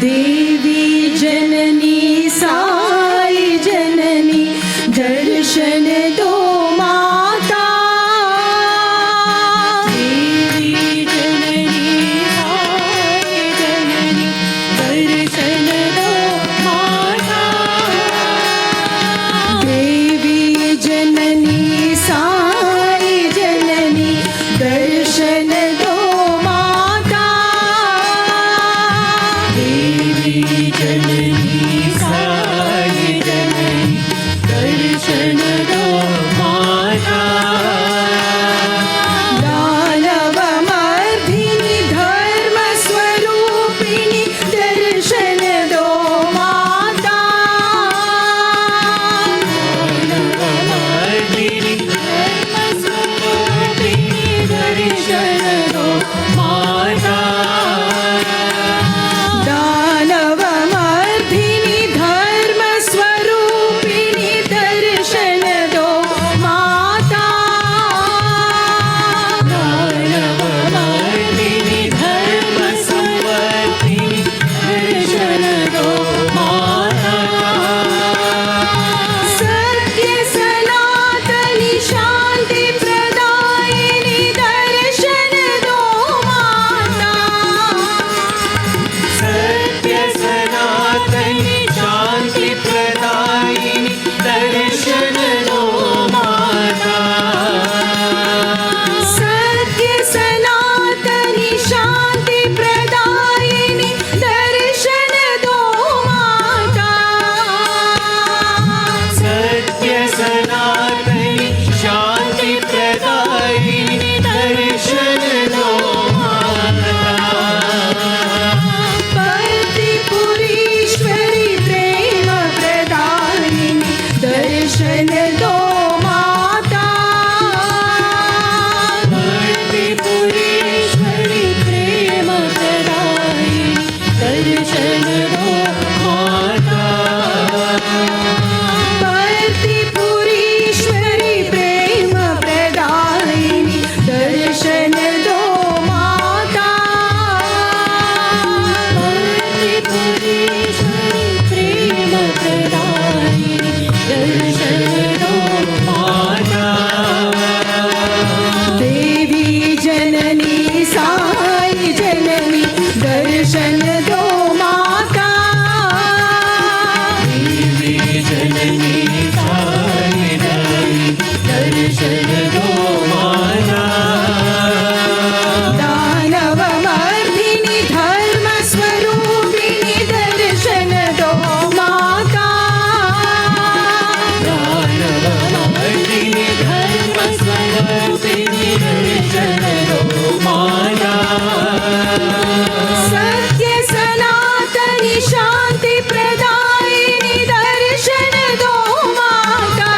देवी जननी साई जननी दर्शन दो माता। देवी जननी साई जननी दर्शन दो माता। देवी जननी साई जननी दर्शन दो माता। देवी जननी साई जननी दर्शन दो माता। दानवमर्दिनि धर्म स्वरूपिणि दर्शन दो माता। दानवमर्दिनि धर्म स्वरूपिणि दर्शन दो माता। दानवमर्दिनि धर्म स्वरूपिणि दर्शन दो माता। दानवमर्दिनि धर्म स्वरूपिणि दर्शन दो माता। सत्य सनातनि शांति प्रदायिनि दर्शन दो माता। सत्य सनातनि शांति प्रदायिनि दर्शन दो माता। सत्य सनातनि शांति प्रदायिनि दर्शन दो माता। सत्य सनातनि शांति प्रदायिनि दर्शन दो माता। पतिपुरीश्वरि प्रेम प्रदायिनि दर्शन दो माता। भक्तिपुरीश्वरि प्रेम प्रदायिनि दर्शन दो माता। पतिपुरीश्वरि प्रेम प्रदायिनि दर्शन दो माता। पतिपुरीश्वरि प्रेम प्रदायिनि दर्शन दो माता। देवी जननी साई जननी दर्शन दो माता। देवी जननी साई जननी दर्शन दो माता। दानवमर्दिनि धर्म स्वरूपिणि दर्शन दो माता। दानवमर्दिनि धर्म स्वरूपिणि दर्शन दो माता। सत्य सनातनि शांति प्रदायिनि दर्शन दो माता।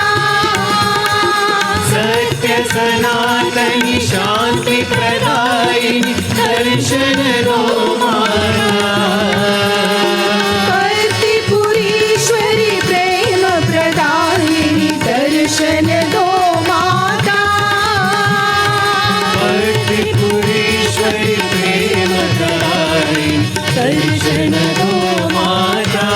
सत्य सनातनि शांति प्रदायिनि दर्शन दो माता। पतिपुरीश्वरि प्रेम प्रदायिनि दर्शन दो माता। भक्तिपुरीश्वरि प्रेम प्रदायिनि दर्शन दो माता।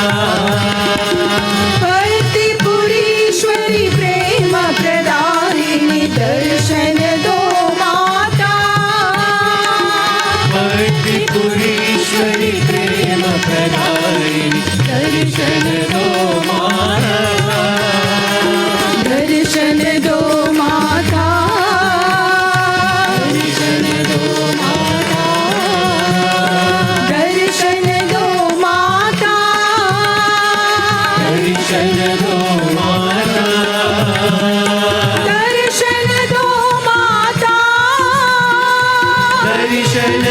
पतिपुरीश्वरि प्रेम प्रदायिनि दर्शन दो माता। भक्तिपुरीश्वरि प्रेम प्रदायिनि दर्शन दो माता। दर्शन दो माता। दर्शन दो माता। दर्शन दो माता। दर्शन दो माता। दर्शन दो माता। दर्शन